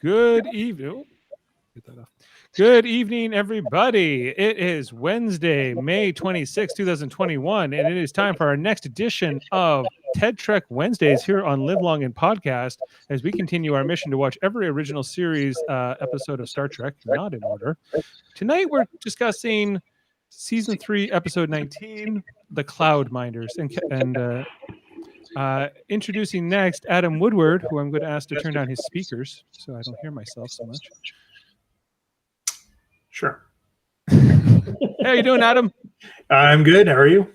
Good evening. Get that off. Good evening, everybody. It is Wednesday, May 26, 2021, and it is time for our next edition of TED Trek Wednesdays here on Live Long and Podcast as we continue our mission to watch every original series episode of Star Trek, not in order. Tonight, we're discussing Season 3, Episode 19, The Cloud Minders, and introducing next Adam Woodward, who I'm going to ask to turn down his speakers so I don't hear myself so much. Sure. How you doing, Adam? I'm good. How are you?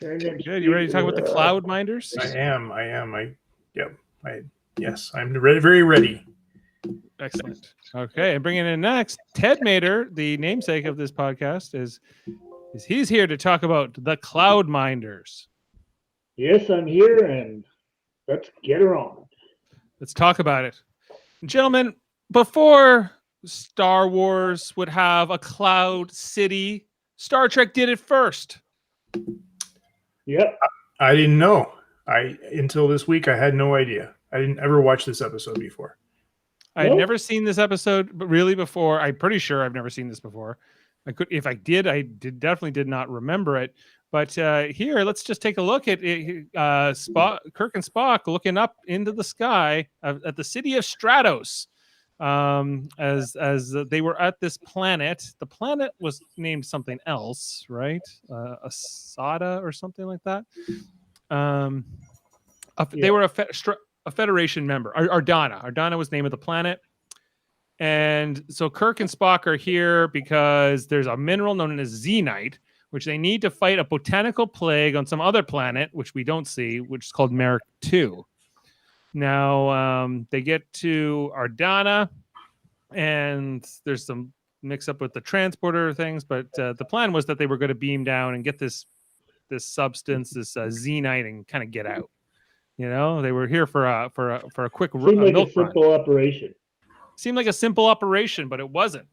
Good. You ready to talk about the Cloud Minders? I am. Yes, I'm ready, very ready. Excellent. Okay, and bringing in next, Ted Mater, the namesake of this podcast, is he's here to talk about the Cloud Minders. Yes, I'm here, and let's get her on. Let's talk about it. Gentlemen, before Star Wars would have a cloud city, Star Trek did it first. Yep. I didn't know. Until this week, I had no idea. I didn't ever watch this episode before. I had never seen this episode really before. I'm pretty sure I've never seen this before. If I definitely did not remember it. But here, let's just take a look at Kirk and Spock looking up into the sky at the city of Stratos. As they were at this planet. The planet was named something else, right? Asada or something like that. They were a Federation member. Ardana was the name of the planet. And so Kirk and Spock are here because there's a mineral known as Xenite, which they need to fight a botanical plague on some other planet, which we don't see, which is called Merrick 2. Now, they get to Ardana, and there's some mix-up with the transporter things, but the plan was that they were going to beam down and get this substance, this Xenite, and kind of get out. You know, they were here for a quick simple operation. Seemed like a simple operation, but it wasn't.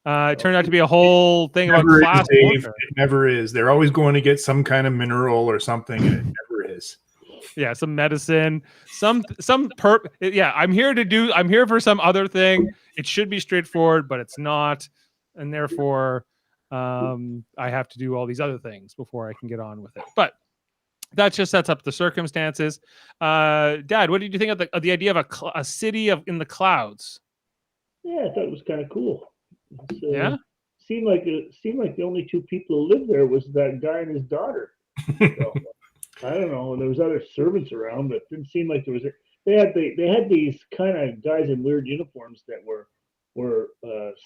It turned out to be a whole thing about class warfare. It never is. They're always going to get some kind of mineral or something, and it never is. Yeah, some medicine, I'm here for some other thing. It should be straightforward, but it's not, and therefore I have to do all these other things before I can get on with it. But that just sets up the circumstances. Dad, what did you think of the idea of a city in the clouds? Yeah, I thought it was kind of cool. Yeah, seemed like the only two people who lived there was that guy and his daughter. So, I don't know. There was other servants around, but it didn't seem like there was. They had these kind of guys in weird uniforms that were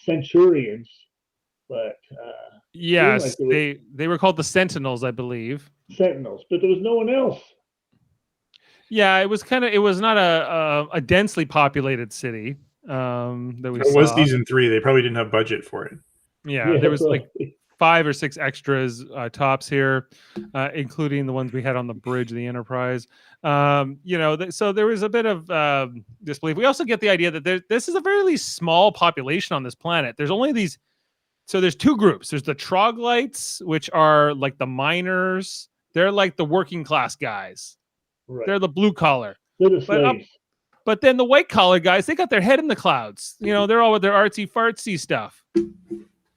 Centurions, but yes, like they were called the Sentinels, I believe. Sentinels, but there was no one else. Yeah, it was not a densely populated city. That we it was season 3. They probably didn't have budget for it. Yeah, there was like 5 or 6 extras tops here, including the ones we had on the bridge of the Enterprise. So there was a bit of disbelief. We also get the idea that this is a fairly small population on this planet. There's only these. So there's 2 groups. There's the troglodytes, which are like the miners. They're like the working class guys. Right. They're the blue collar. They're the slaves. But then the white collar guys, they got their head in the clouds. You know, they're all with their artsy fartsy stuff.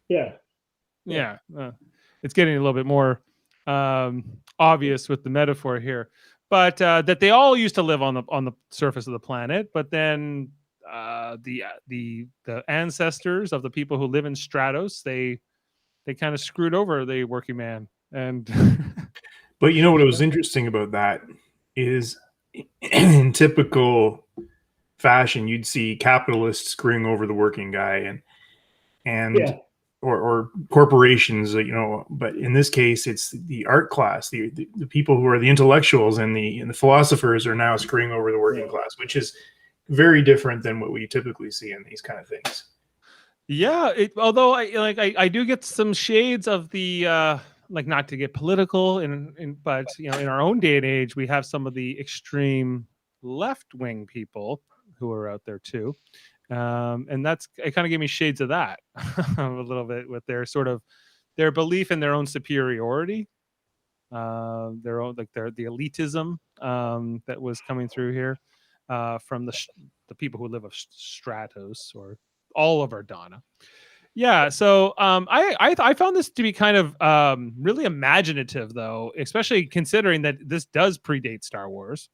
Yeah. Yeah. It's getting a little bit more obvious with the metaphor here. But that they all used to live on the surface of the planet. But then the ancestors of the people who live in Stratos, they kind of screwed over the working man. And but you know what was interesting about that is in typical fashion, you'd see capitalists screwing over the working guy or corporations, but in this case, it's the art class, the people who are the intellectuals and the philosophers are now screwing over the working class, which is very different than what we typically see in these kind of things. Yeah, although I do get some shades of the not to get political, but in our own day and age, we have some of the extreme left-wing people who are out there too, and it kind of gave me shades of that a little bit with their belief in their own superiority, the elitism that was coming through here from the people who live of Stratos or all of Ardana. Yeah, so I found this to be kind of really imaginative, though, especially considering that this does predate Star Wars,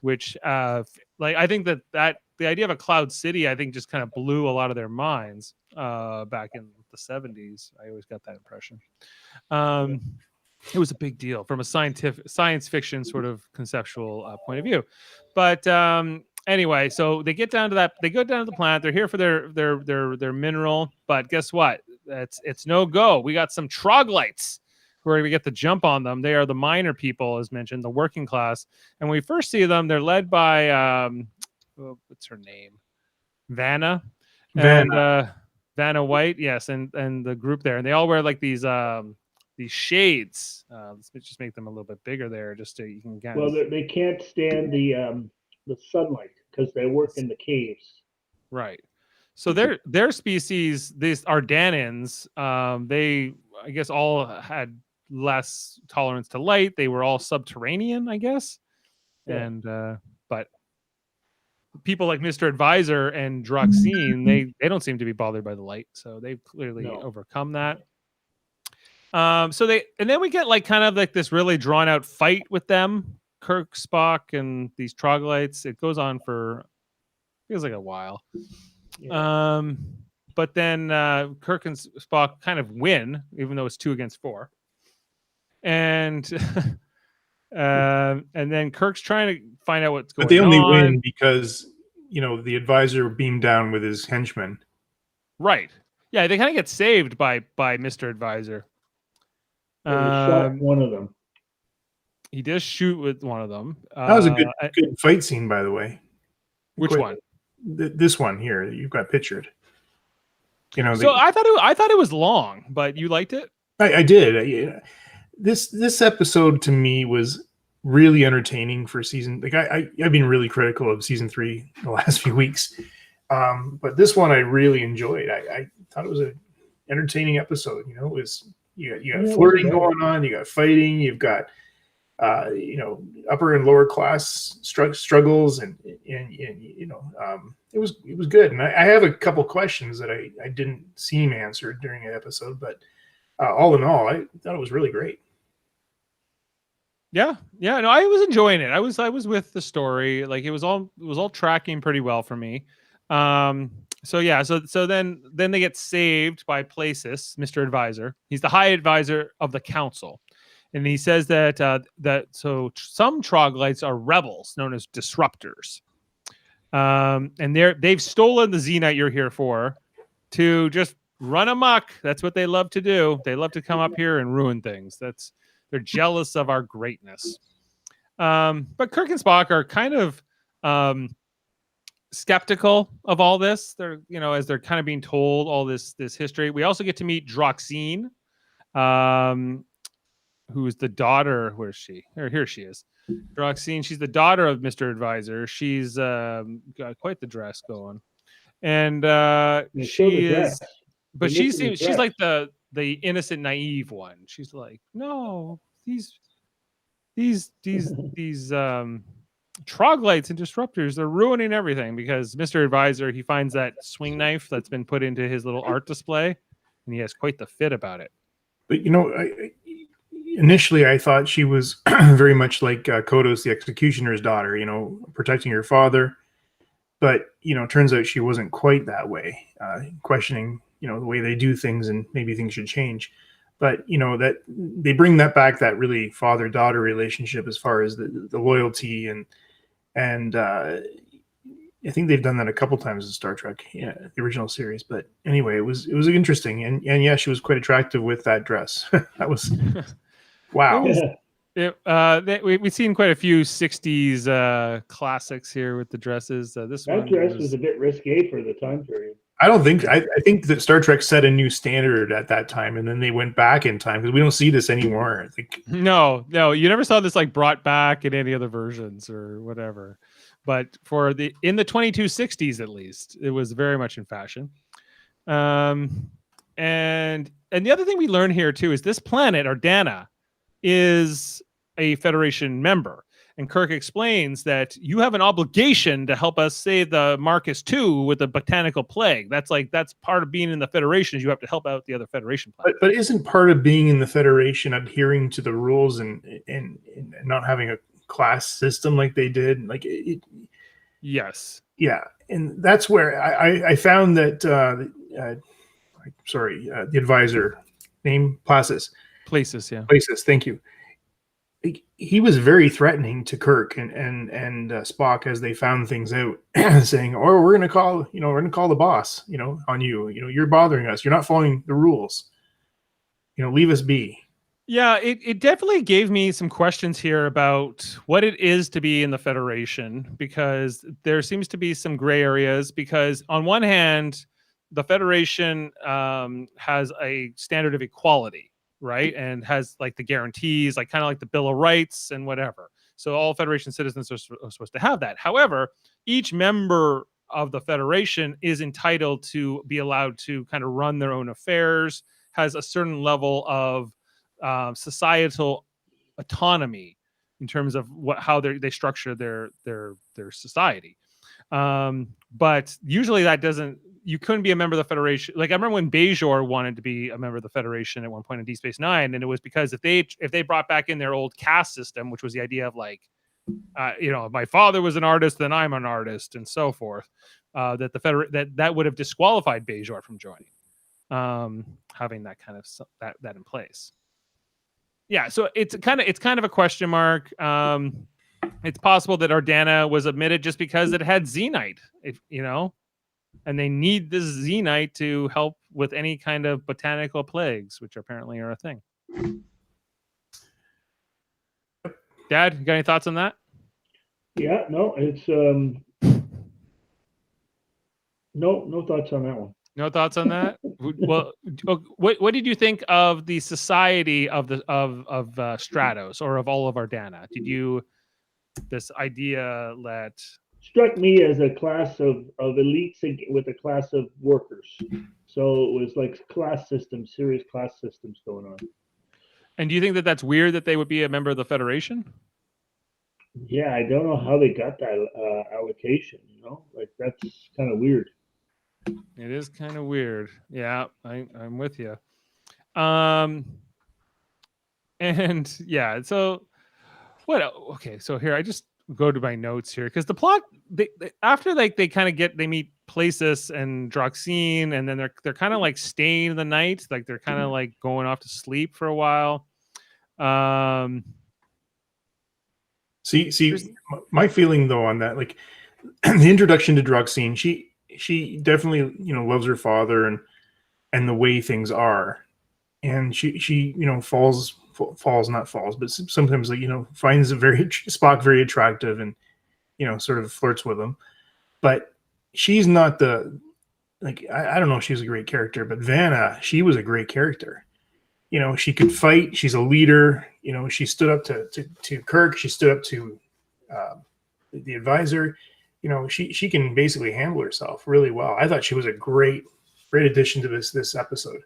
which like I think that the idea of a cloud city, I think, just kind of blew a lot of their minds back in the 70s. I always got that impression. It was a big deal from a science fiction sort of conceptual point of view. But anyway, so they get down to that. They go down to the planet. They're here for their mineral. But guess what? It's no go. We got some troglodytes who are going to get the jump on them. They are the minor people, as mentioned, the working class. And when we first see them, they're led by what's her name? Vanna. Vanna White. Yes, and the group there, and they all wear like these shades. Let's just make them a little bit bigger there, just so you can get. Well, they can't stand the sunlight because they work in the caves. Right. So their species, these Ardanans, they I guess all had less tolerance to light. They were all subterranean, I guess. Yeah. And but people like Mr. Advisor and Droxine, they don't seem to be bothered by the light, so they've clearly overcome that. So then we get like kind of like this really drawn out fight with them, Kirk, Spock, and these troglodytes. It goes on for feels like a while. Yeah. But then Kirk and Spock kind of win, even though it's 2 against 4. And and then Kirk's trying to find out what's going on. But they only win because the advisor beamed down with his henchmen. Right. Yeah, they kind of get saved by Mr. Advisor. Shot one of them. He does shoot with one of them. That was a good fight scene, by the way. Which one? This one here that you've got pictured. So I thought it was long, but you liked it. I did. This episode to me was really entertaining for season. Like I've been really critical of season 3 the last few weeks, but this one I really enjoyed. I thought it was an entertaining episode. It was. You got flirting going on. You got fighting. You've got upper and lower class struggles, and it was good. And I have a couple questions that I didn't seem answered during the episode, but all in all, I thought it was really great. Yeah, no, I was enjoying it. I was with the story. Like it was all tracking pretty well for me. So then they get saved by Placis, Mr. Advisor. He's the high advisor of the council, and he says that some troglodytes are rebels known as disruptors, and they've stolen the Xenite you're here for to just run amok. That's what they love to do. They love to come up here and ruin things. They're jealous of our greatness. But Kirk and Spock are kind of skeptical of all this. They're as they're kind of being told all this history. We also get to meet Droxine, who is the daughter. Where is she? Here she is. Droxine. She's the daughter of Mr. Advisor. She's got quite the dress going, and she is. But she's like the innocent, naive one. She's like, no, these troglodytes and disruptors are ruining everything, because Mr. Advisor, he finds that swing knife that's been put into his little art display, and he has quite the fit about it. But initially I thought she was very much like Kodos, the executioner's daughter, protecting her father. But turns out she wasn't quite that way, questioning the way they do things, and maybe things should change. But that they bring that back, that really father-daughter relationship, as far as the loyalty and I think they've done that a couple times in Star Trek, the original series. But anyway, it was interesting, and yeah, she was quite attractive with that dress. That was wow. We've seen quite a few 60s classics here with the dresses. This dress was a bit risque for the time period. I think that Star Trek set a new standard at that time, and then they went back in time, because we don't see this anymore. I think no, you never saw this like brought back in any other versions or whatever. But in the 2260s, at least, it was very much in fashion. And the other thing we learn here too is this planet, Ardana, is a Federation member. And Kirk explains that you have an obligation to help us save the Marcus II with the botanical plague. That's part of being in the Federation is you have to help out the other Federation planets. But isn't part of being in the Federation adhering to the rules and not having a class system like they did? Like Yes. Yeah, and that's where I found that. The advisor name Placis. Places, yeah. Placis, thank you. He was very threatening to Kirk and Spock as they found things out, saying, "Oh, we're going to call the boss, on you. You're bothering us. You're not following the rules. Leave us be." Yeah, it definitely gave me some questions here about what it is to be in the Federation, because there seems to be some gray areas. Because on one hand, the Federation has a standard of equality, right? And has like the guarantees, like kind of like the Bill of Rights and whatever. So all Federation citizens are supposed to have that. However, each member of the Federation is entitled to be allowed to kind of run their own affairs, has a certain level of societal autonomy in terms of how they structure their society. But usually that doesn't. You couldn't be a member of the Federation. Like I remember when Bajor wanted to be a member of the Federation at one point in Deep Space Nine, and it was because if they brought back in their old caste system, which was the idea of like, if my father was an artist, then I'm an artist, and so forth, that would have disqualified Bajor from joining, having that kind of that in place. Yeah, so it's kind of a question mark. It's possible that Ordana was omitted just because it had Xenite, and they need this Xenite to help with any kind of botanical plagues, which apparently are a thing. Dad, you got any thoughts on that? Yeah, no, it's no thoughts on that one. No thoughts on that. Well, what did you think of the society of Stratos or of all of Ordana? This idea that struck me as a class of elites with a class of workers. So it was like serious class systems going on. And do you think that that's weird that they would be a member of the Federation? Yeah, I don't know how they got that allocation. Like that's kind of weird. It is kind of weird. Yeah, I'm with you. And yeah, so what? Okay, so here I just go to my notes here because the plot after they kind of they meet Placis and Droxine, and then they're kind of like staying the night, like they're kind of like going off to sleep for a while. See, my feeling though on that, like the introduction to Droxine, she definitely loves her father and the way things are, and she falls not falls, but sometimes finds Spock very attractive and sort of flirts with him, but she's not I don't know if she's a great character, but Vanna, she was a great character. She could fight. She's a leader. She stood up to Kirk. She stood up to the advisor. She can basically handle herself really well. I thought she was a great addition to this episode.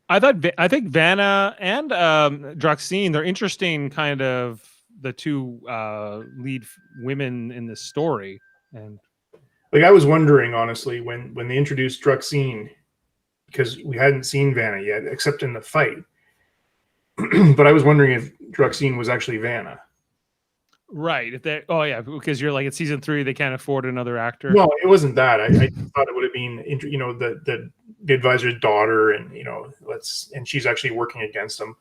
I think Vanna and Droxine, they're interesting, kind of the two lead women in this story. And like I was wondering honestly when they introduced Droxine, because we hadn't seen Vanna yet except in the fight. But I was wondering if Droxine was actually Vanna. Right. Because you're like, it's season 3, they can't afford another actor. No, it wasn't that. I thought it would have been, the advisor's daughter, and and she's actually working against him.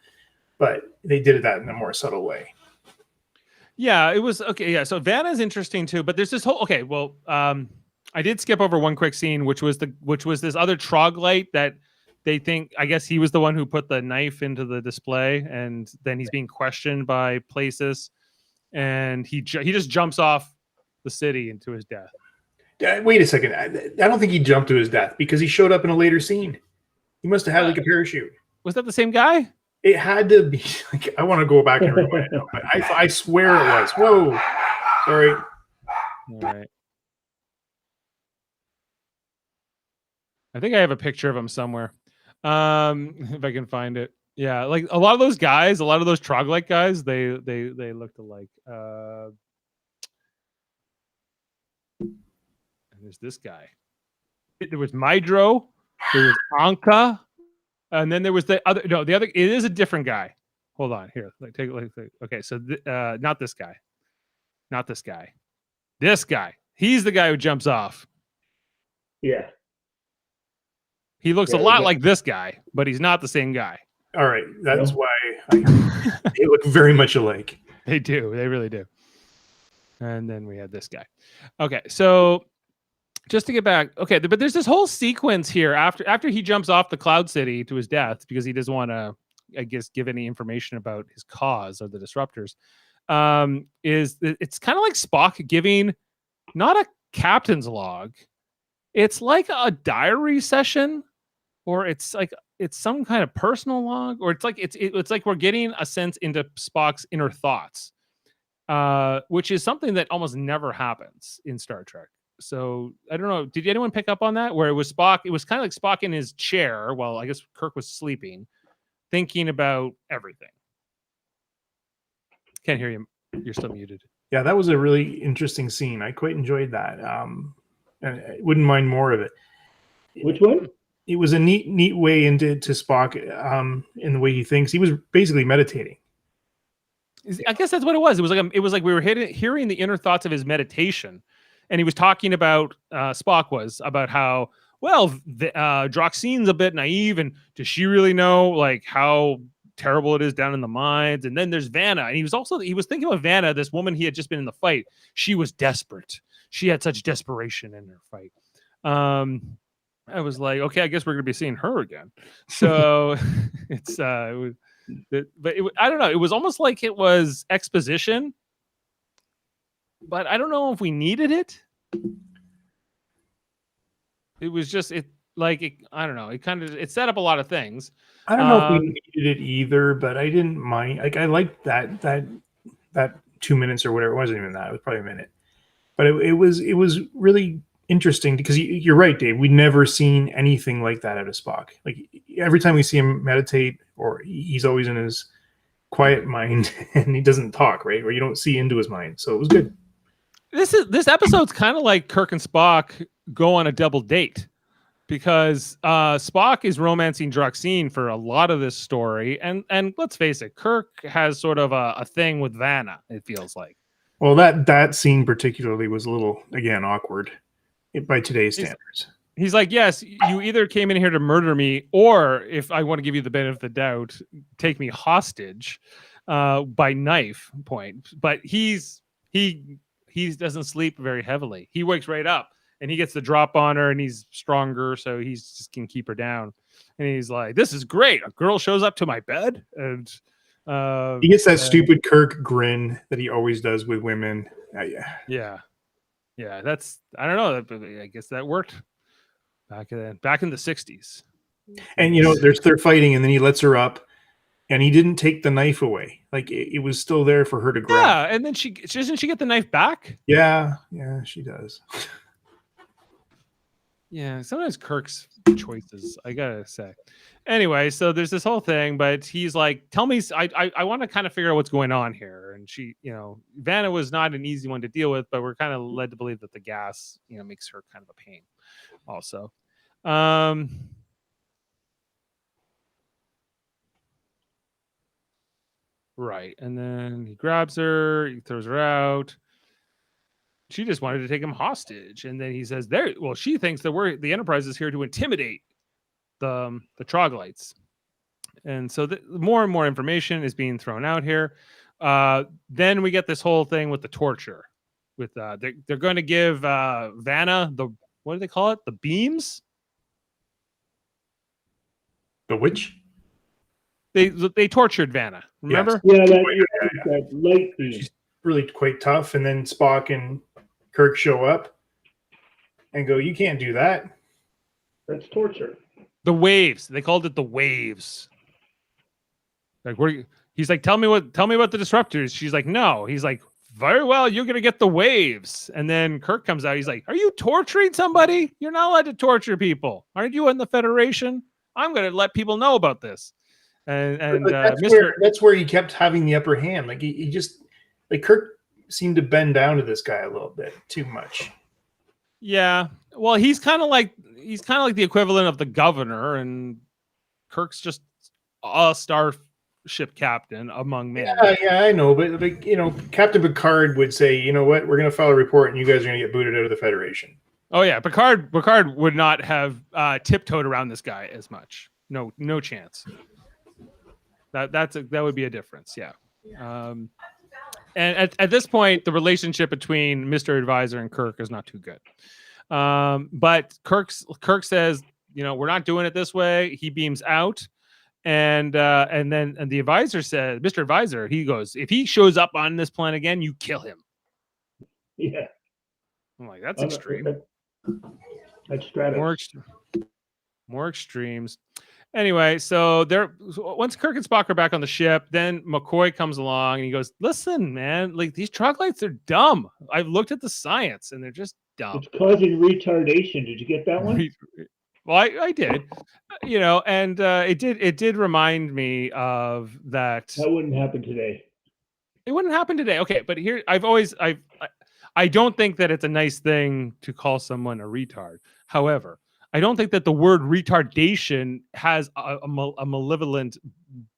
But they did that in a more subtle way. Yeah, it was okay. Yeah, so Vanna's interesting too, but there's this whole I did skip over one quick scene, which was this other troglodyte that they think, I guess he was the one who put the knife into the display, and then he's being questioned by Placis, and he just jumps off the city into his death. Wait a second. I don't think he jumped to his death because he showed up in a later scene. He must have had like a parachute. Was that the same guy? It had to be. I want to go back and rewind it. But I swear it was. Whoa. Sorry. All right. I think I have a picture of him somewhere. If I can find it. Yeah, like a lot of those guys, a lot of those troglodyte guys, they looked alike. There's this guy. There was Mydro. There was Anka. And then there was the other. No, the other. It is a different guy. Hold on here. Take a look. Okay, so not this guy. Not this guy. This guy. He's the guy who jumps off. Yeah. He looks a lot like this guy, but he's not the same guy. All right, that's why they look very much alike. They do. They really do. And then we had this guy. Okay, so just to get back, okay, but there's this whole sequence here after he jumps off the Cloud City to his death because he doesn't want to, I guess, give any information about his cause or the disruptors. It's kind of like Spock giving not a captain's log, it's like a diary session, or it's some kind of personal log, or it's like we're getting a sense into Spock's inner thoughts, which is something that almost never happens in Star Trek. So I don't know. Did anyone pick up on that? Where it was Spock? It was kind of like Spock in his chair while I guess Kirk was sleeping, thinking about everything. Can't hear you. You're still muted. Yeah, that was a really interesting scene. I quite enjoyed that. And I wouldn't mind more of it. Which one? It was a neat way into Spock in the way he thinks. He was basically meditating. I guess that's what it was. It was like we were hearing the inner thoughts of his meditation, and he was talking about Spock was about how Droxine's a bit naive, and does she really know like how terrible it is down in the mines? And then there's Vanna, and he was thinking of Vanna, this woman he had just been in the fight. She was desperate. She had such desperation in her fight. I was like, okay, I guess we're gonna be seeing her again. So it's I don't know. It was almost like it was exposition, but I don't know if we needed it. It was just I don't know. It set up a lot of things. I don't know if we needed it either, but I didn't mind. Like I liked that 2 minutes or whatever. It wasn't even that. It was probably a minute, but it was really interesting because you're right, Dave. We'd never seen anything like that out of Spock. Like every time we see him meditate, or he's always in his quiet mind and he doesn't talk, right? Or you don't see into his mind. So it was good. This episode's kind of like Kirk and Spock go on a double date, because Spock is romancing Droxine for a lot of this story, and let's face it, Kirk has sort of a thing with Vanna. It feels like. Well, that scene particularly was a little, again, awkward by today's standards. He's like, yes, you either came in here to murder me, or if I want to give you the benefit of the doubt, take me hostage by knife point. But he doesn't sleep very heavily. He wakes right up and he gets the drop on her, and he's stronger, so he's just can keep her down. And he's like, this is great. A girl shows up to my bed, and he gets that stupid Kirk grin that he always does with women. Yeah, that's, I don't know. I guess that worked back in the 60s. And they're fighting, and then he lets her up, and he didn't take the knife away. Like it was still there for her to grab. Yeah, and then doesn't she get the knife back? Yeah, she does. Yeah, sometimes Kirk's choices, I gotta say. Anyway, so there's this whole thing, but he's like, tell me, I want to kind of figure out what's going on here. And she, Vanna was not an easy one to deal with, but we're kind of led to believe that the gas, makes her kind of a pain also. Right. And then he grabs her, he throws her out. She just wanted to take him hostage. And then he says, she thinks that the Enterprise is here to intimidate the troglodytes. And so more and more information is being thrown out here. Then we get this whole thing with the torture. With they're going to give Vanna what do they call it? The beams? The which? They tortured Vanna. Remember? Yes. Yeah, that light beam. She's really quite tough. And then Spock and Kirk show up and go, "You can't do that. That's torture." The waves. They called it the waves. Like, he's like, tell me about the disruptors. She's like, no. He's like, very well, you're gonna get the waves. And then Kirk comes out. He's like, are you torturing somebody? You're not allowed to torture people. Aren't you in the Federation? I'm gonna let people know about this. And that's where he kept having the upper hand. Like he just, like, Kirk seemed to bend down to this guy a little bit too much. Yeah. Well, he's kind of like the equivalent of the governor, and Kirk's just a starship captain among men. Yeah, I know, but Captain Picard would say, you know what, we're going to file a report, and you guys are going to get booted out of the Federation. Oh yeah, Picard would not have tiptoed around this guy as much. No chance. That would be a difference. Yeah. And at this point, the relationship between Mr. Advisor and Kirk is not too good. But Kirk says, we're not doing it this way. He beams out, and the advisor says, Mr. Advisor, he goes, if he shows up on this planet again, you kill him. Yeah. I'm like, that's extreme. That's Stratos. More extremes. Anyway, so once Kirk and Spock are back on the ship, then McCoy comes along and he goes, listen, man, like these troglodytes are dumb. I've looked at the science and they're just dumb. It's causing retardation. Did you get that one? Well, I did, and it did remind me of that. That wouldn't happen today. It wouldn't happen today. Okay, but here I don't think that it's a nice thing to call someone a retard. However, I don't think that the word retardation has a malevolent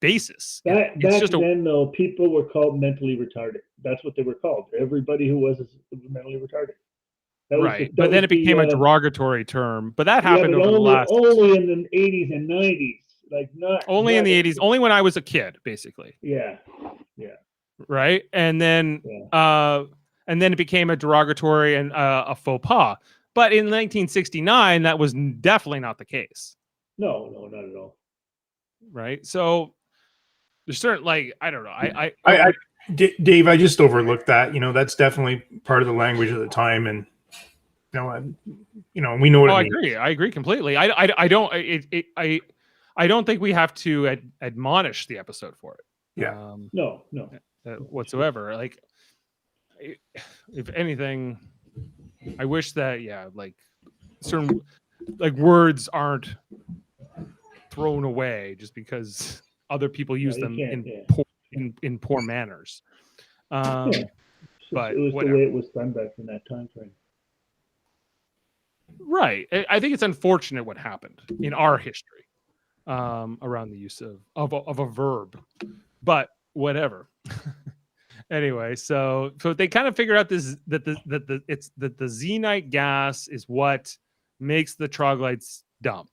basis. Back then, though, people were called mentally retarded. That's what they were called. Everybody who was mentally retarded. Right, but then it became a derogatory term. But that happened over the last... Only in the 80s and 90s. Like not only in the 80s. Only when I was a kid, basically. Yeah. Right? And then it became a derogatory and a faux pas. But in 1969, that was definitely not the case. No, not at all. Right. So there's certain, I don't know. Dave, I just overlooked that. That's definitely part of the language of the time, and we know what it means. I agree completely. I don't think we have to admonish the episode for it. Yeah. No. Whatsoever. Like, if anything, I wish that certain words aren't thrown away just because other people use them in poor manners. But it was whatever. The way it was done back in that time frame. Right. I think it's unfortunate what happened in our history around the use of a verb, but whatever. Anyway, so they kind of figured out that the Xenite gas is what makes the troglodytes dumb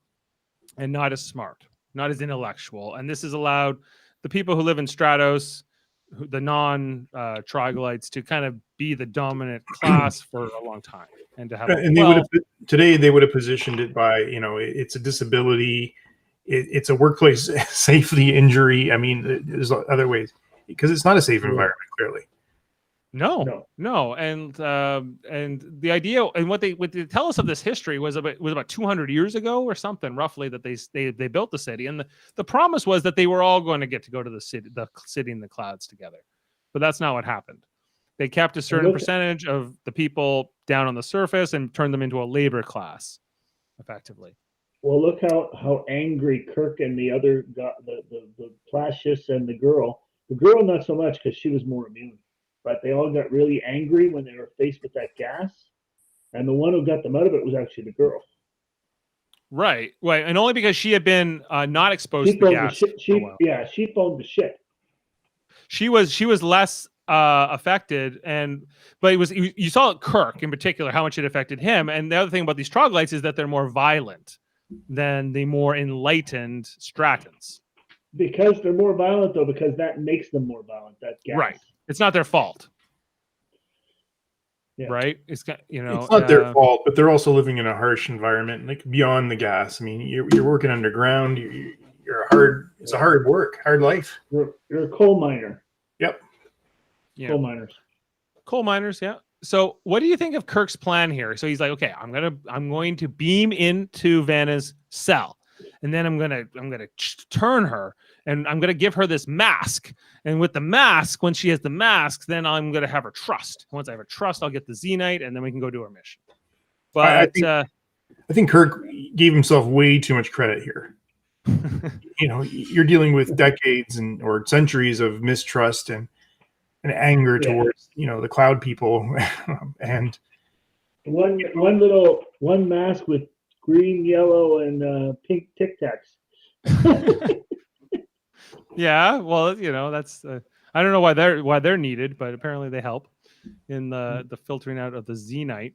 and not as smart, not as intellectual. And this has allowed the people who live in Stratos, the non-troglodytes, to kind of be the dominant class for a long time and to have. Today they would have positioned it by it's a disability, it's a workplace safety injury. I mean, there's other ways. Because it's not a safe environment, clearly. No. And the idea and what they tell us of this history was about 200 years ago or something, roughly, that they built the city. And the promise was that they were all going to get to go to the city in the clouds together. But that's not what happened. They kept a certain percentage of the people down on the surface and turned them into a labor class, effectively. Well, look how angry Kirk and the other the Placius and the girl. The girl, not so much, because she was more immune. But they all got really angry when they were faced with that gas. And the one who got them out of it was actually the girl. Right. And only because she had been not exposed to the gas. She phoned the shit. She was less affected, but it was you saw Kirk in particular how much it affected him. And the other thing about these troglodytes is that they're more violent than the more enlightened Stratons. Because they're more violent, though, because that makes them more violent. That gas. Right. It's not their fault. Yeah. Right. It's not their fault, but they're also living in a harsh environment, like beyond the gas. I mean, you're working underground. It's a hard work, hard life. You're a coal miner. Yep. Yeah. Coal miners. Yeah. So, what do you think of Kirk's plan here? So he's like, okay, I'm going to beam into Vanna's cell. And then I'm gonna turn her, and I'm gonna give her this mask. And with the mask, when she has the mask, then I'm gonna have her trust. Once I have her trust, I'll get the Xenite, and then we can go do our mission. But I think Kirk gave himself way too much credit here. You're dealing with decades or centuries of mistrust and anger towards the cloud people, and one mask with green, yellow, and pink Tic Tacs. Yeah, well, that's I don't know why they're needed, but apparently they help in the filtering out of the Xenite.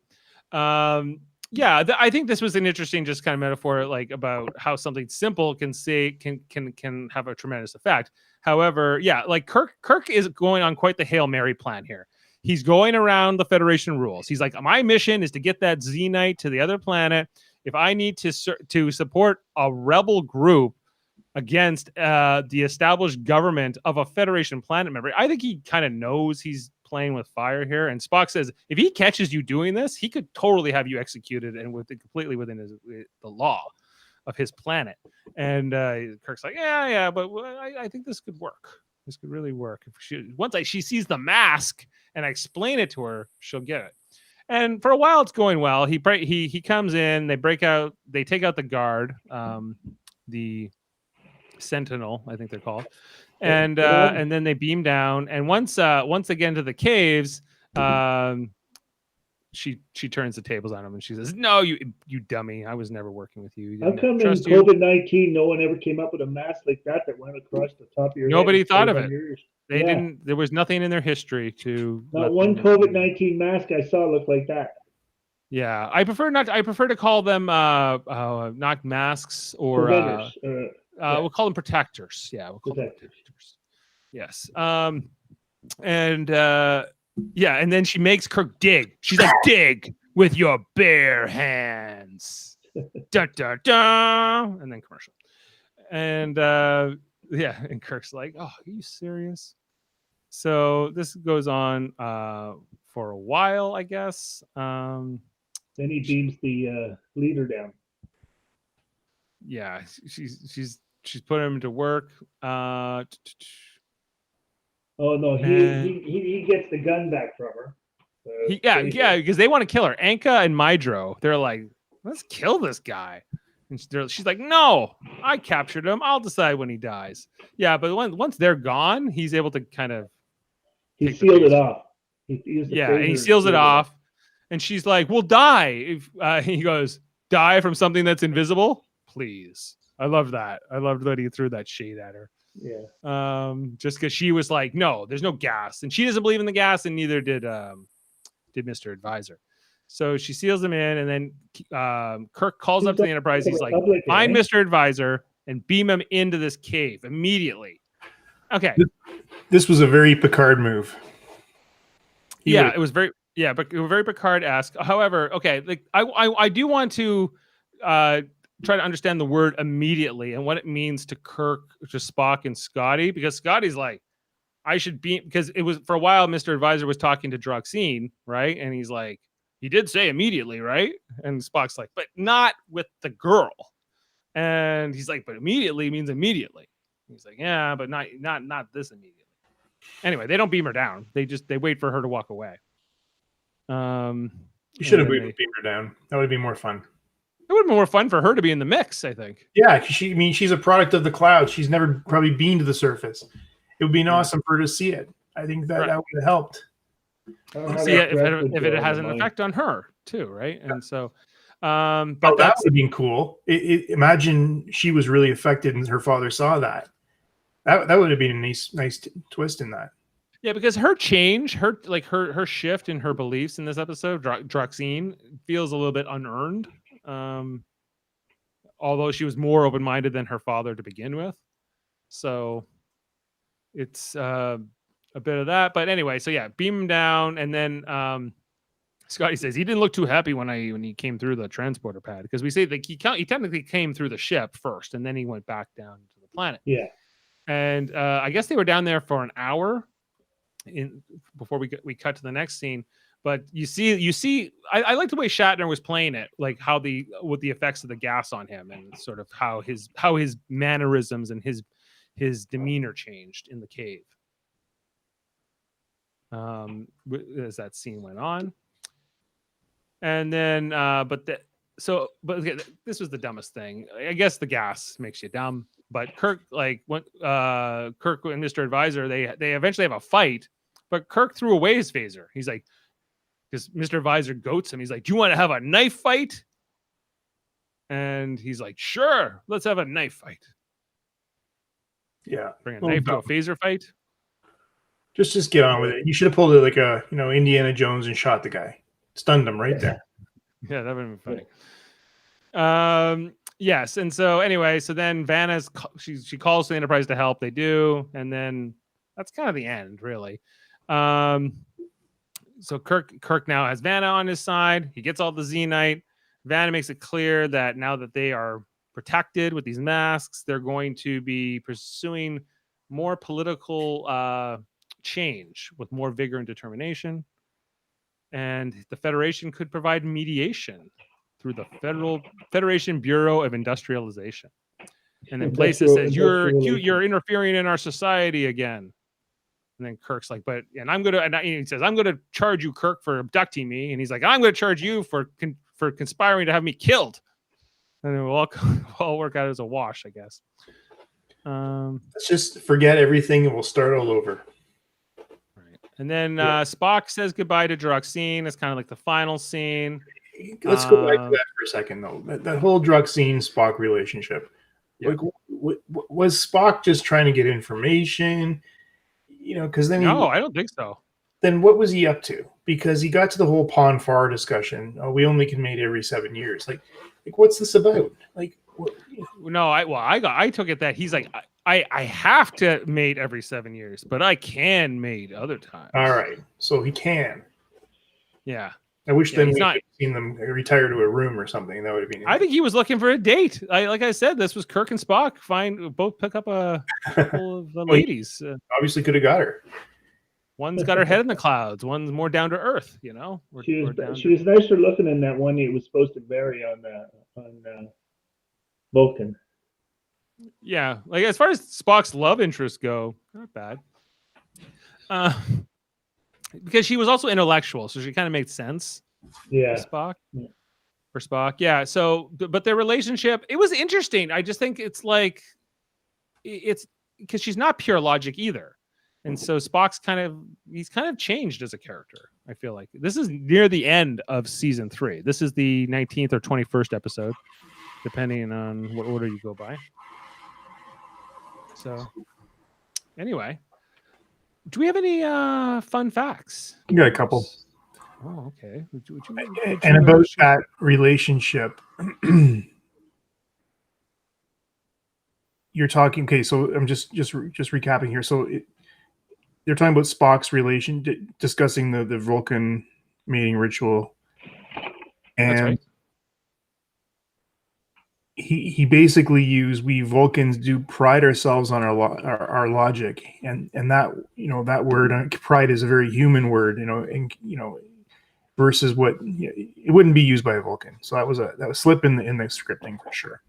Yeah, I think this was an interesting just kind of metaphor, like about how something simple can have a tremendous effect. However, yeah, like Kirk is going on quite the Hail Mary plan here. He's going around the Federation rules. He's like, my mission is to get that Xenite to the other planet. If I need to support a rebel group against the established government of a Federation planet member, I think he kind of knows he's playing with fire here. And Spock says, if he catches you doing this, he could totally have you executed and completely within the law of his planet. And Kirk's like, yeah, but I think this could work. This could really work. Once she sees the mask and I explain it to her, she'll get it. And for a while, it's going well. He comes in. They take out the guard, the Sentinel, I think they're called, and then they beam down. And once they get into the caves, she turns the tables on him and she says, "No, you dummy! I was never working with you. How come in COVID-19 no one ever came up with a mask like that went across the top of your head? Nobody thought of it. They didn't. There was nothing in their history to. Not one COVID-19 mask I saw looked like that. Yeah, I prefer to call them not masks or preventers. We'll call them protectors. Yeah, we'll call them protectors. Yes. And then she makes Kirk dig. She's like, dig with your bare hands. Dun, dun, dun. And then commercial. And and Kirk's like, oh, are you serious? So this goes on for a while, I guess. Then he beams the leader down. Yeah, she's putting him to work. Oh no, he gets the gun back from her. Because they want to kill her. Anka and Mydro, they're like, let's kill this guy. And she's like, no, I captured him. I'll decide when he dies. Yeah, but once they're gone, he's able to kind of. He sealed it off. And he seals it off. And she's like, we'll die. He goes, die from something that's invisible? Please. I love that. I loved that he threw that shade at her. Yeah. Just because she was like, no, there's no gas. And she doesn't believe in the gas, and neither did Mr. Advisor. So she seals him in, and then Kirk calls up to the Enterprise. He's like, find Mr. Advisor and beam him into this cave immediately. Okay. This was a very Picard move. It was very Picard-esque. However, okay, like I do want to try to understand the word immediately and what it means to Kirk, to Spock, and Scotty, because Scotty's like, I should be, because it was for a while Mr. Advisor was talking to Droxine, right? And he's like, he did say immediately, right? And Spock's like, but not with the girl. And he's like, but immediately means immediately. He's like, yeah, but not this immediately. Anyway, they don't beam her down. They wait for her to walk away. You should have beamed her down. That would be more fun. It would be more fun for her to be in the mix, I think. Yeah, she's a product of the cloud. She's never probably been to the surface. It would be awesome for her to see it. I think that would have helped. See it if it has an effect on her too, right? Yeah. And so, but that would have been cool. Imagine she was really affected, and her father saw that. That would have been a nice twist in that. Yeah, because her change, her shift in her beliefs in this episode, Droxine, feels a little bit unearned. Although she was more open-minded than her father to begin with. So it's a bit of that. But anyway, so yeah, beam him down. And then Scotty says he didn't look too happy when he came through the transporter pad, because we say that he technically came through the ship first and then he went back down to the planet. Yeah. And I guess they were down there for an hour before we cut to the next scene. But you see, I like the way Shatner was playing it, like with the effects of the gas on him, and sort of how his mannerisms and his demeanor changed in the cave. As that scene went on, and then this was the dumbest thing. I guess the gas makes you dumb, but Kirk and Mr. Advisor, they eventually have a fight, but Kirk threw away his phaser. He's like, because Mr. Visor goats him. He's like, "Do you want to have a knife fight?" And he's like, "Sure, let's have a knife fight." Yeah. Bring a Well, knife to no. a phaser fight. Just get on with it. You should have pulled it like a Indiana Jones and shot the guy, stunned him right there. Yeah, that would have been funny. Yes, and so anyway, so then Vanna's she calls the Enterprise to help. They do, and then that's kind of the end, really. So Kirk now has Vanna on his side. He gets all the Xenite. Vanna makes it clear that now that they are protected with these masks, they're going to be pursuing more political change with more vigor and determination. And the Federation could provide mediation through the Federation Bureau of Industrialization. And then Places says, you're interfering in our society again. And then Kirk's like, he says, I'm gonna charge you, Kirk, for abducting me. And he's like, I'm gonna charge you for conspiring to have me killed. And then we'll all work out as a wash, I guess. Let's just forget everything and we'll start all over. Right. And then Spock says goodbye to Droxine. It's kind of like the final scene. Let's go back to that for a second, though. That whole Droxine Spock relationship. Yeah. Like, was Spock just trying to get information? Because then I don't think so. Then what was he up to? Because he got to the whole Pon farr discussion. Oh, we only can mate every 7 years. Like what's this about? Like, what? No, I took it that he's like, I have to mate every 7 years, but I can mate other times. All right, so he can. Yeah. I wish then we had seen them retire to a room or something. That would have been. I think he was looking for a date. Like I said, this was Kirk and Spock. Both pick up a couple of the ladies. Obviously, could have got her. One's got her head in the clouds. One's more down to earth. She was nicer looking than that one he was supposed to marry on Vulcan. Yeah, like as far as Spock's love interests go, not bad. Because she was also intellectual, so she kind of made sense. Yeah, for Spock. Yeah. So, but their relationship, it was interesting. I just think it's because she's not pure logic either, and so Spock's he's kind of changed as a character. I feel like this is near the end of season 3. This is the 19th or 21st episode, depending on what order you go by. So, anyway. Do we have any fun facts? We got a couple. Oh, okay. Would you and about that relationship, you're talking. Okay, so I'm just recapping here. So they're talking about Spock's discussing the Vulcan mating ritual, and that's right. He basically used, we Vulcans do pride ourselves on our logic, and that that word pride is a very human word, and versus what it wouldn't be used by a Vulcan. So that was slip in the scripting for sure.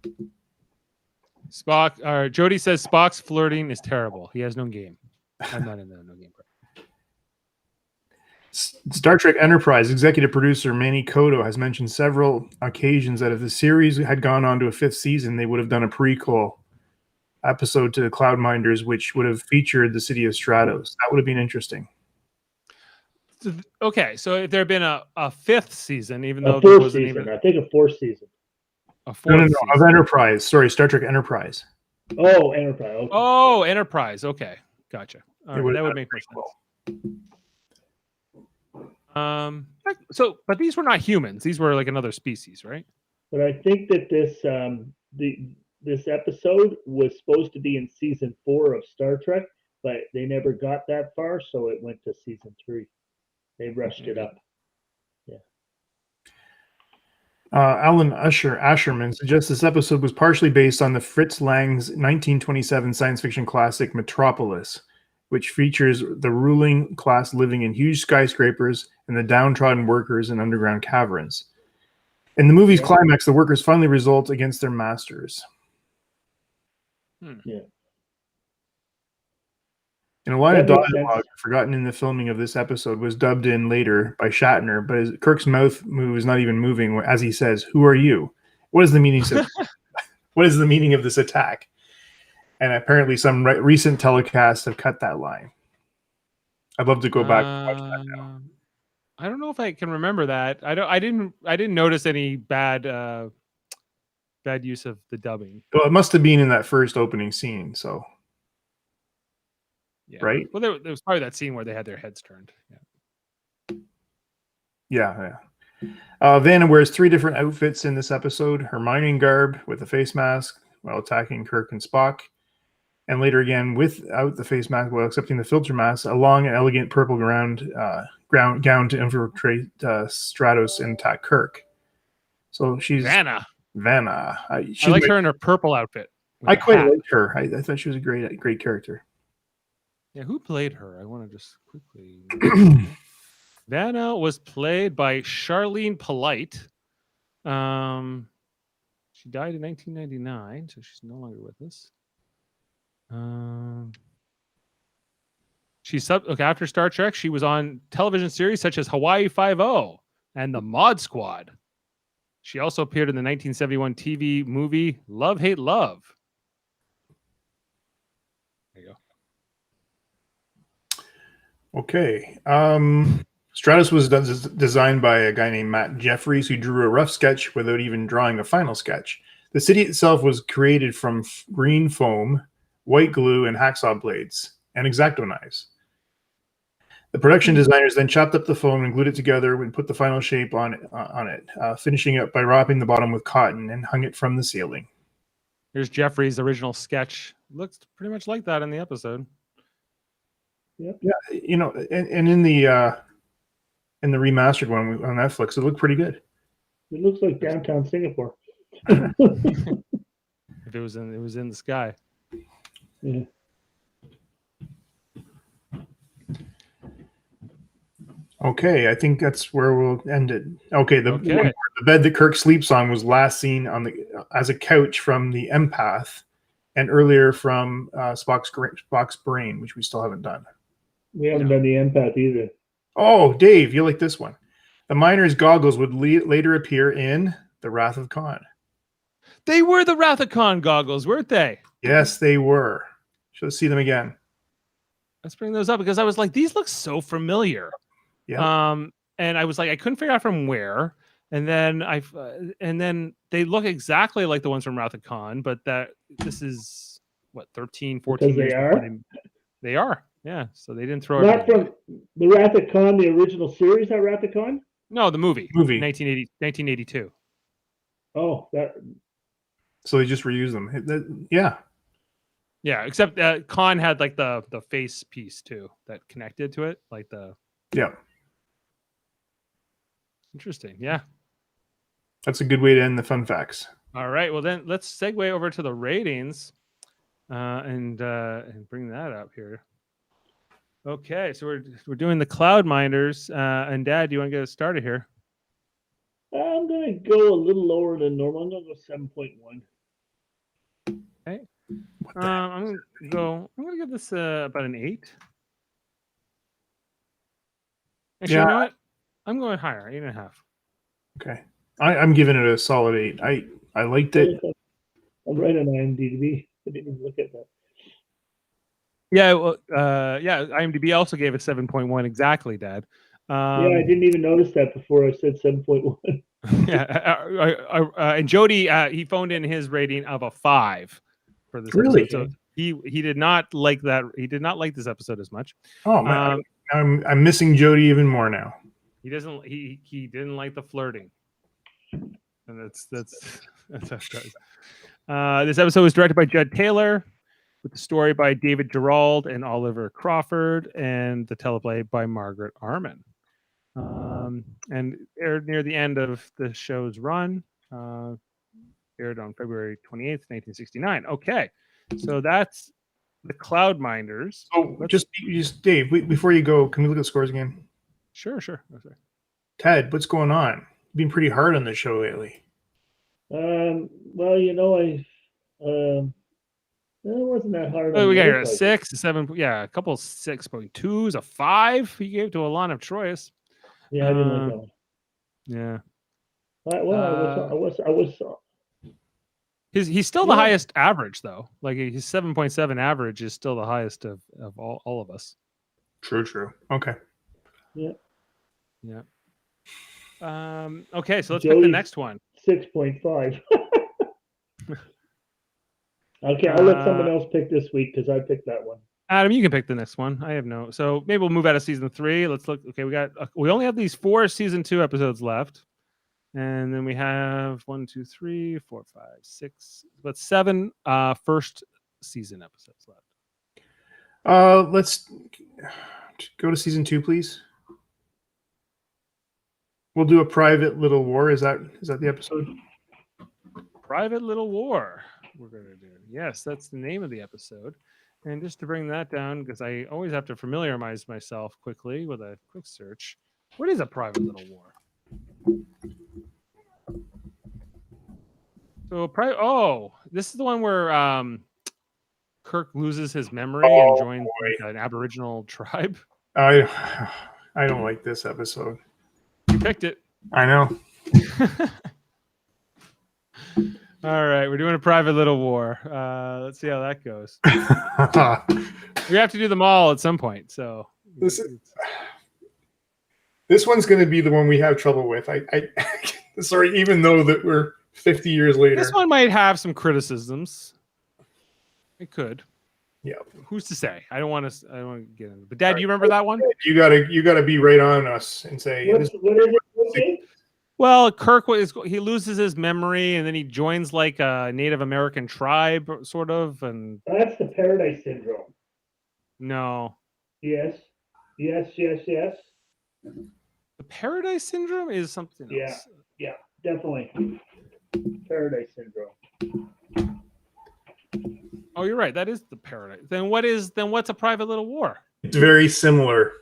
Jody says Spock's flirting is terrible. He has no game. I'm not in the no game part. Star Trek Enterprise executive producer Manny Koto has mentioned several occasions that if the series had gone on to a 5th season, they would have done a prequel episode to the Cloudminders, which would have featured the city of Stratos. That would have been interesting. Okay, so if there had been a 5th season, even though there wasn't even, I think a 4th season. No, of Enterprise. Sorry, Star Trek Enterprise. Oh, Enterprise. Okay. Oh, Enterprise. Okay, gotcha. All right, that would make more sense. But these were not humans. These were like another species, right? But I think that this episode was supposed to be in season 4 of Star Trek, but they never got that far, so it went to season 3. They rushed it up. Yeah. Alan Asherman suggests this episode was partially based on the Fritz Lang's 1927 science fiction classic Metropolis, which features the ruling class living in huge skyscrapers and the downtrodden workers in underground caverns. In the movie's climax, the workers finally revolt against their masters. Yeah. And a line of dialogue forgotten in the filming of this episode was dubbed in later by Shatner, but Kirk's mouth move is not even moving as he says, "Who are you? What is the meaning of what is the meaning of this attack?" And apparently some recent telecasts have cut that line. I'd love to go back and watch that now. I don't know if I can remember that. I didn't notice any bad use of the dubbing. Well, it must have been in that first opening scene. So, Yeah. right? Well, there was probably that scene where they had their heads turned. Yeah. Yeah. Vanna wears 3 different outfits in this episode: her mining garb with a face mask while attacking Kirk and Spock, and later again without the face mask while accepting the filter mask, a long and elegant purple gown to infiltrate Stratos and attack Kirk. So she's Vanna. I like her in her purple outfit. I quite liked her. I thought she was a great character. Yeah, who played her? I want to just quickly. Vanna was played by Charlene Polite. She died in 1999, so she's no longer with us. After Star Trek, she was on television series such as Hawaii Five-0 and The Mod Squad. She also appeared in the 1971 TV movie Love, Hate, Love. There you go. Okay. Stratus was designed by a guy named Matt Jeffries, who drew a rough sketch without even drawing a final sketch. The city itself was created from green foam, white glue, and hacksaw blades, and X-Acto knives. The production designers then chopped up the foam and glued it together and put the final shape on it, finishing it by wrapping the bottom with cotton and hung it from the ceiling. Here's Jeffrey's original sketch. Looks pretty much like that in the episode. Yep. Yeah, you know, and in the remastered one on Netflix, it looked pretty good. It looks like downtown Singapore. If it was in the sky. Yeah. Okay, I think that's where we'll end it. Okay, the bed that Kirk sleeps on was last seen as a couch from the Empath, and earlier from Spock's brain, which we still haven't done. We haven't done the Empath either. Oh, Dave, you like this one? The miner's goggles would later appear in The Wrath of Khan. They were the Wrath of Khan goggles, weren't they? Yes, they were. Let's see them again. Let's bring those up because I was like, these look so familiar. Yeah. And I was like, I couldn't figure out from where. And then they look exactly like the ones from Wrath of Khan, but this is what 13, 14 because years they are. They are. Yeah. So they didn't throw Not from the Wrath of Khan, the original series, that Wrath of Khan? No, the movie. 1982. Oh, that. So they just reuse them. Yeah. Yeah, except Khan had like the face piece too that connected to it, like the. Yeah. Interesting. Yeah. That's a good way to end the fun facts. All right. Well, then let's segue over to the ratings, and bring that up here. Okay, so we're doing the Cloud Minders, and Dad, do you want to get us started here? I'm gonna go a little lower than normal. I'm gonna go 7.1. Okay. I'm gonna give this about an 8. Actually, you know what? I'm going higher, 8.5. Okay. I'm giving it a solid 8. I liked it. I'm right on IMDb. I didn't even look at that. Yeah, well, IMDb also gave it 7.1 exactly, Dad. Yeah, I didn't even notice that before I said 7.1. Yeah, and Jody, he phoned in his rating of a 5 for this Really? episode. So he did not like that. He did not like this episode as much. Oh man, I'm missing Jody even more now. He doesn't. He didn't like the flirting, and that's how it goes. This episode was directed by Judd Taylor, with the story by David Gerald and Oliver Crawford, and the teleplay by Margaret Arman. And aired near the end of the show's run. Aired on February 28th, 1969. Okay, so that's the Cloud Minders. So just Dave, before you go, can we look at the scores again? Sure. Okay. Ted, what's going on? You've been pretty hard on this show lately. Well, you know, it wasn't that hard. Oh, we got here a 6, a 7, a couple 6.2s, a 5 he gave to Alana of Troyes. Yeah, I didn't like that one. Yeah. Well, I was. He's still the highest average though. Like his 7.7 average is still the highest of all of us. True. Okay. Yeah. Yeah. Okay, so let's pick the Jody's next one. 6.5. Okay, I'll let someone else pick this week because I picked that one. Adam, you can pick the next one. I have no. So maybe we'll move out of season 3. Let's look. Okay, we only have these 4 season 2 episodes left, and then we have 1, 2, 3, 4, 5, 6, but 7 first season episodes left. Let's go to season 2, please. We'll do a private little war. Is that the episode? Private Little War. We're gonna do. Yes, that's the name of the episode. And just to bring that down, because I always have to familiarize myself quickly with a quick search. What is a private little war? So, this is the one where Kirk loses his memory and joins an Aboriginal tribe. I don't like this episode. You picked it. I know. All right, we're doing a private little war. Let's see how that goes. We have to do them all at some point. So this one's going to be the one we have trouble with. I sorry, even though that we're 50 years later. This one might have some criticisms. It could. Yeah. Who's to say? I don't want to get into it. But Dad, do you remember that one? You gotta be right on us and say. What is it? Well, Kirk he loses his memory and then he joins like a Native American tribe, sort of, and That's the Paradise Syndrome. no. Yes. The Paradise Syndrome is something else. Yeah, definitely. Paradise Syndrome. Oh, you're right. That is the Paradise. Then what's a private little war? It's very similar.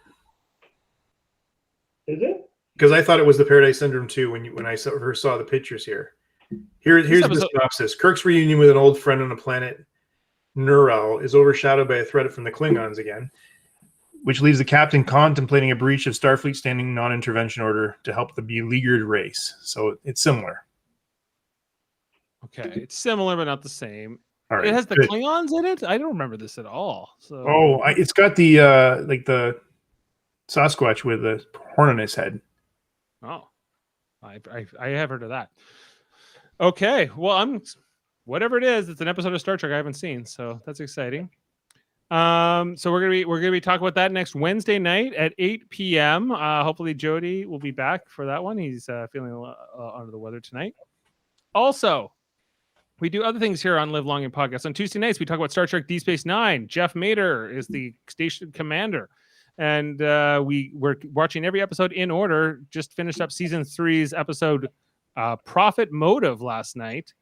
Is it? Because I thought it was the Paradise Syndrome too when I first saw the pictures here. Here's the synopsis. Kirk's reunion with an old friend on the planet Neural is overshadowed by a threat from the Klingons again, which leaves the captain contemplating a breach of Starfleet standing non-intervention order to help the beleaguered race. So it's similar. Okay, it's similar but not the same. All right, it has the good. Klingons in it. I don't remember this at all. So it's got the like the Sasquatch with a horn on his head. Oh, I have heard of that. Okay, well, whatever it is. It's an episode of Star Trek I haven't seen, so that's exciting. So we're gonna be talking about that next Wednesday night at 8 p.m. Hopefully Jody will be back for that one. He's feeling a little under the weather tonight. Also, we do other things here on Live Long and Podcast. On Tuesday nights, we talk about Star Trek Deep Space Nine. Jeff Mader is the station commander. And we're watching every episode in order. Just finished up season 3's episode Profit Motive last night.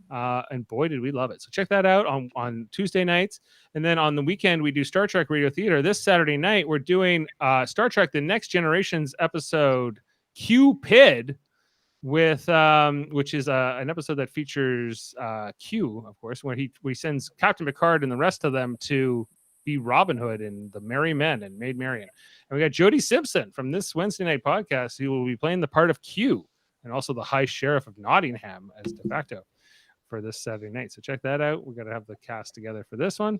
And boy, did we love it. So check that out on Tuesday nights. And then on the weekend, we do Star Trek Radio Theater. This Saturday night, we're doing Star Trek The Next Generation's episode Cupid, with which is an episode that features Q, of course, where he sends Captain Picard and the rest of them to be Robin Hood and the Merry Men and Maid Marian. And we got Jody Simpson from this Wednesday night podcast who will be playing the part of Q and also the High Sheriff of Nottingham as de facto for this Saturday night. So check that out. We're going to have the cast together for this one.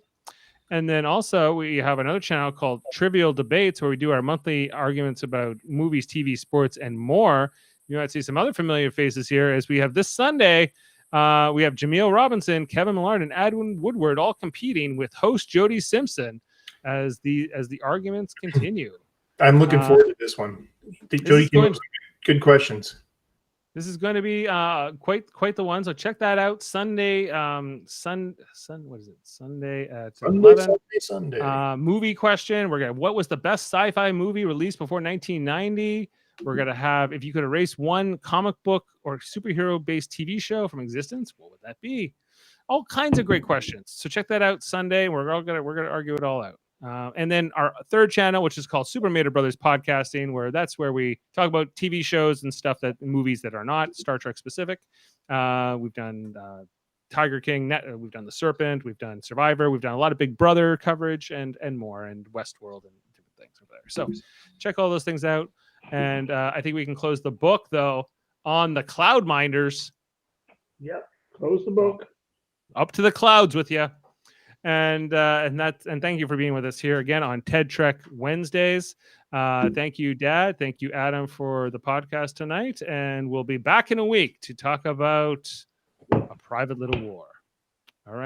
And then also we have another channel called Trivial Debates where we do our monthly arguments about movies, TV, sports, and more. You might see some other familiar faces here as we have this Sunday. We have Jaemeel Robinson, Kevin Millard, and Edwin Woodward all competing with host Jody Simpson as the arguments continue. I'm looking forward to this one. Jody came up with good questions. This is going to be quite the one. So check that out Sunday. What is it? Sunday at 11. Sunday. Movie question. What was the best sci-fi movie released before 1990? We're going to have, if you could erase one comic book or superhero-based TV show from existence, what would that be? All kinds of great questions. So check that out Sunday. We're going to argue it all out. And then our third channel, which is called Super Mader Brothers Podcasting, where we talk about TV shows and stuff movies that are not Star Trek specific. We've done Tiger King, we've done The Serpent, we've done Survivor, we've done a lot of Big Brother coverage and more, and Westworld and different things over there. So check all those things out. And I think we can close the book, though, on the Cloud Minders. Yep. Close the book. Up to the clouds with you. And thank you for being with us here again on TED Trek Wednesdays. Thank you, Dad. Thank you, Adam, for the podcast tonight. And we'll be back in a week to talk about A Private Little War.